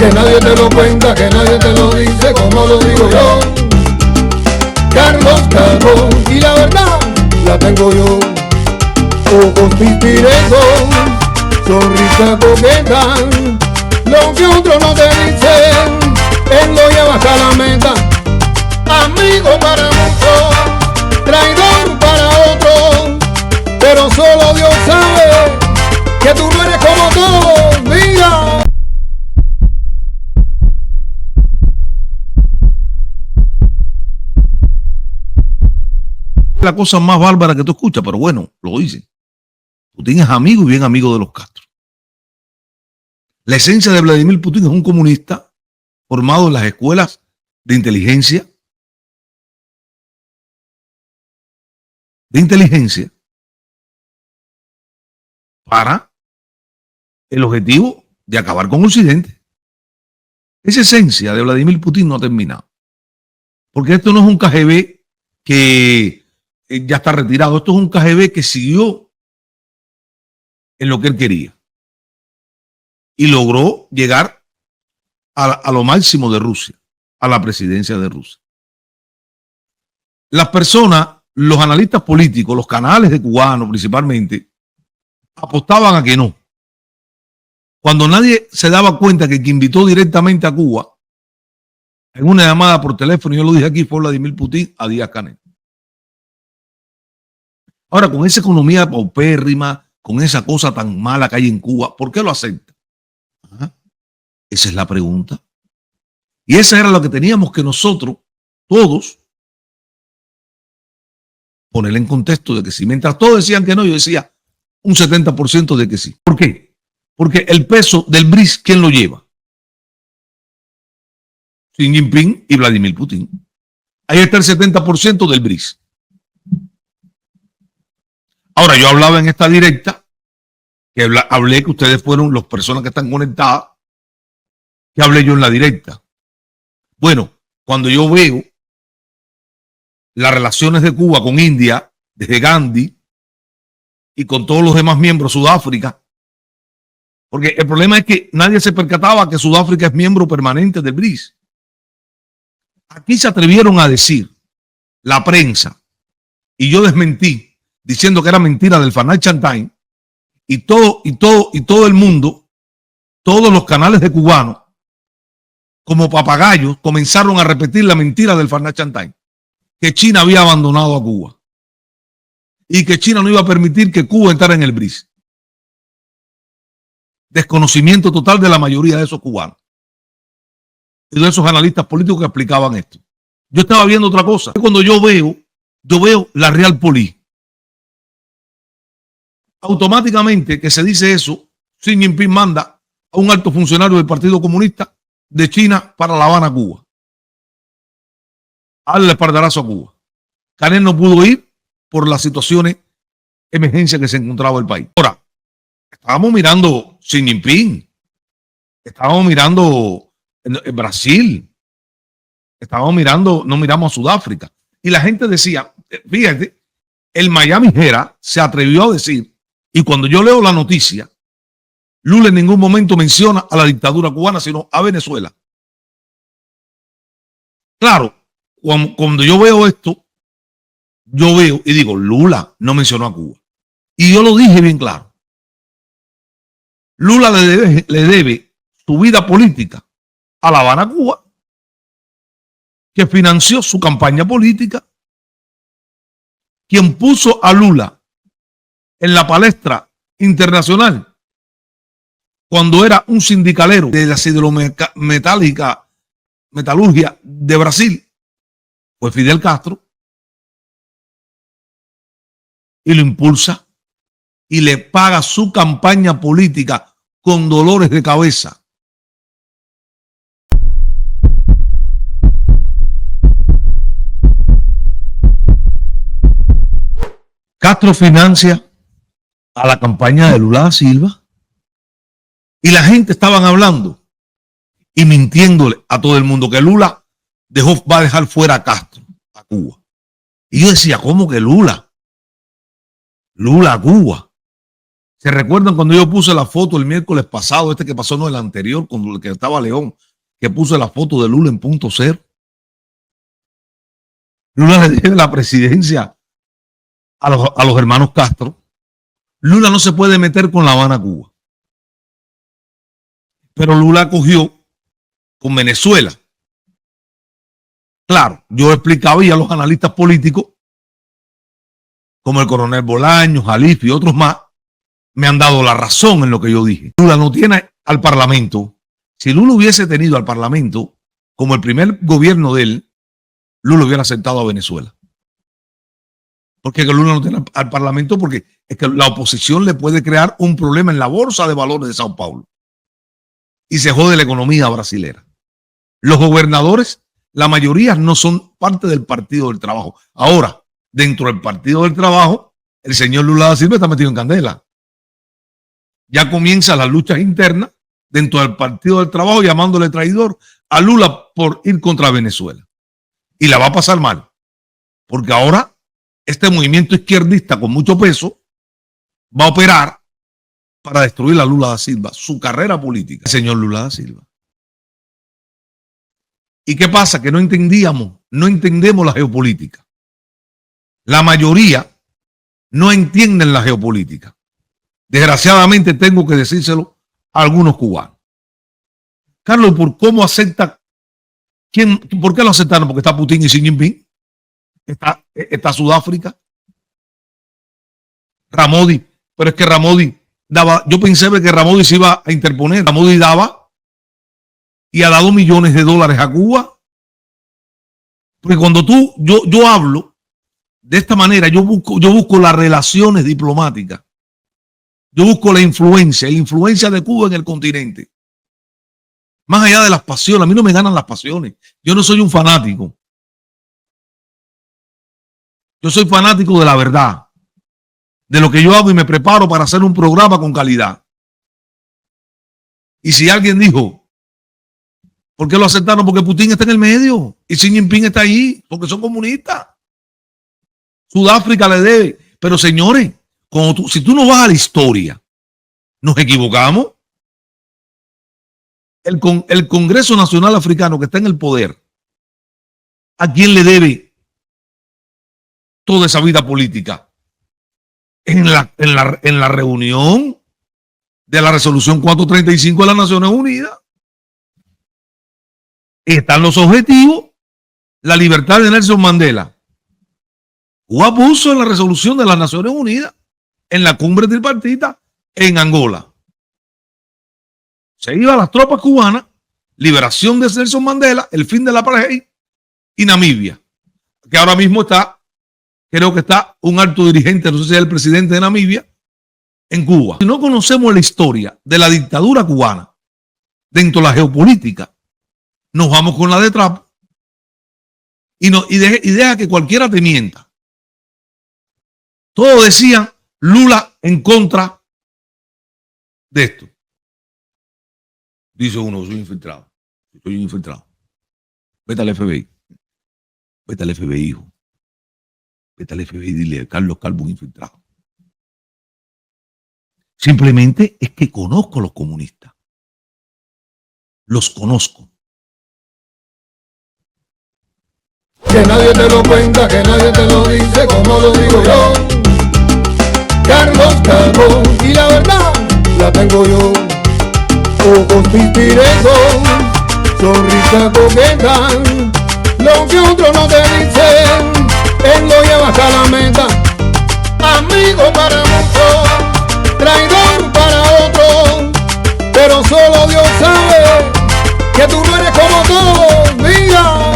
que nadie te lo cuenta, que nadie te lo dice como lo digo yo. Carlos Carbó, y la verdad la tengo yo. Ojos pispiretos, sonrisa coqueta, lo que otros no te dicen, él lo lleva hasta la meta. Amigo para muchos, traidor para otros, pero solo Dios sabe que tú no eres como todos. Mira. La cosa más bárbara que tú escuchas, pero bueno, lo dicen. Putin es amigo y bien amigo de los Castro. La esencia de Vladimir Putin es un comunista formado en las escuelas de inteligencia. Para el objetivo de acabar con Occidente. Esa esencia de Vladimir Putin no ha terminado. Porque esto no es un KGB que ya está retirado. Esto es un KGB que siguió en lo que él quería. Y logró llegar a lo máximo de Rusia, a la presidencia de Rusia. Las personas, los analistas políticos, los canales de cubanos principalmente, apostaban a que no. Cuando nadie se daba cuenta que quien invitó directamente a Cuba, en una llamada por teléfono, yo lo dije aquí, fue Vladimir Putin a Díaz-Canel. Ahora, con esa economía paupérrima, con esa cosa tan mala que hay en Cuba, ¿por qué lo acepta? Ajá. Esa es la pregunta. Y esa era lo que teníamos que nosotros, todos, poner en contexto de que sí. Mientras todos decían que no, yo decía un 70% de que sí. ¿Por qué? Porque el peso del BRICS, ¿quién lo lleva? Xi Jinping y Vladimir Putin. Ahí está el 70% del BRICS. Ahora, yo hablaba en esta directa, que hablé que ustedes fueron las personas que están conectadas, que hablé yo en la directa. Bueno, cuando yo veo las relaciones de Cuba con India, desde Gandhi y con todos los demás miembros, Sudáfrica, porque el problema es que nadie se percataba que Sudáfrica es miembro permanente del BRICS. Aquí se atrevieron a decir la prensa, y yo desmentí, diciendo que era mentira del Financial Times, y todo el mundo, todos los canales de cubanos, como papagayos, comenzaron a repetir la mentira del Financial Times, que China había abandonado a Cuba y que China no iba a permitir que Cuba entrara en el BRICS. Desconocimiento total de la mayoría de esos cubanos y de esos analistas políticos que explicaban esto. Yo estaba viendo otra cosa. Cuando yo veo la Realpolitik. Automáticamente que se dice eso, Xi Jinping manda a un alto funcionario del Partido Comunista de China para La Habana, Cuba, a darle el espaldarazo a Cuba. Canel no pudo ir por las situaciones de emergencia que se encontraba el país. Ahora, estábamos mirando Xi Jinping, estábamos mirando Brasil, estábamos mirando, no miramos a Sudáfrica. Y la gente decía, fíjate, el Miami Herald se atrevió a decir, y cuando yo leo la noticia, Lula en ningún momento menciona a la dictadura cubana, sino a Venezuela. Claro, cuando yo veo esto, yo veo y digo, Lula no mencionó a Cuba. Y yo lo dije bien claro. Lula le debe su vida política a La Habana, Cuba, que financió su campaña política, quien puso a Lula en la palestra internacional cuando era un sindicalero de la siderometalurgia de Brasil, fue Fidel Castro, y lo impulsa y le paga su campaña política con dolores de cabeza. Castro financia a la campaña de Lula da Silva y la gente estaban hablando y mintiéndole a todo el mundo que Lula va a dejar fuera a Castro, a Cuba. Y yo decía, ¿cómo que Lula a Cuba? ¿Se recuerdan cuando yo puse la foto el miércoles pasado, que pasó, no el anterior, con el que estaba León, que puse la foto de Lula en punto cero? Lula le debe la presidencia a los hermanos Castro. Lula no se puede meter con La Habana, Cuba. Pero Lula cogió con Venezuela. Claro, yo explicaba y a los analistas políticos, como el coronel Bolaños, Jalif y otros más, me han dado la razón en lo que yo dije. Lula no tiene al Parlamento. Si Lula hubiese tenido al Parlamento, como el primer gobierno de él, Lula hubiera aceptado a Venezuela. Porque Lula no tiene al Parlamento, porque es que la oposición le puede crear un problema en la bolsa de valores de Sao Paulo. Y se jode la economía brasilera. Los gobernadores, la mayoría no son parte del Partido del Trabajo. Ahora, dentro del Partido del Trabajo, el señor Lula da Silva está metido en candela. Ya comienzan las luchas internas dentro del Partido del Trabajo, llamándole traidor a Lula por ir contra Venezuela. Y la va a pasar mal. Porque ahora este movimiento izquierdista con mucho peso va a operar para destruir a Lula da Silva, su carrera política, el señor Lula da Silva. ¿Y qué pasa? Que no entendemos la geopolítica. La mayoría no entienden la geopolítica. Desgraciadamente tengo que decírselo a algunos cubanos. Carlos, ¿por cómo acepta? ¿Por qué lo aceptaron? Porque está Putin y Xi Jinping. Está Sudáfrica. Ramodi. Pero es que Ramodi daba, yo pensé que Ramodi se iba a interponer. Ramodi daba y ha dado millones de dólares a Cuba. Porque cuando yo hablo de esta manera, yo busco las relaciones diplomáticas. Yo busco la influencia de Cuba en el continente. Más allá de las pasiones, a mí no me ganan las pasiones. Yo no soy un fanático. Yo soy fanático de la verdad, de lo que yo hago y me preparo para hacer un programa con calidad. Y si alguien dijo, ¿por qué lo aceptaron? Porque Putin está en el medio y Xi Jinping está ahí, porque son comunistas. Sudáfrica le debe. Pero señores, si tú no vas a la historia, nos equivocamos. El Congreso Nacional Africano que está en el poder, ¿a quién le debe toda esa vida política? En la reunión de la resolución 435 de las Naciones Unidas están los objetivos, la libertad de Nelson Mandela. Cuba puso en la resolución de las Naciones Unidas, en la cumbre tripartita en Angola. Se iban las tropas cubanas, liberación de Nelson Mandela, el fin de la apartheid y Namibia, que ahora mismo creo que está un alto dirigente, no sé si es el presidente de Namibia, en Cuba. Si no conocemos la historia de la dictadura cubana dentro de la geopolítica, nos vamos con la de Trump y deja que cualquiera te mienta. Todos decían Lula en contra de esto. Dice uno, soy infiltrado. Soy un infiltrado. Vete al FBI. Vete al FBI, hijo. Vete al FBI y dile a Carlos Calvo un infiltrado. Simplemente es que conozco a los comunistas. Los conozco. Que nadie te lo cuenta, que nadie te lo dice, como lo digo yo. Carlos Calvo, y la verdad la tengo yo. Ojos pispirengos, sonrisa coqueta, lo que otros no te dicen, él lo lleva hasta la meta. Amigo para muchos, traidor para otros, pero solo Dios sabe que tú no eres como todos.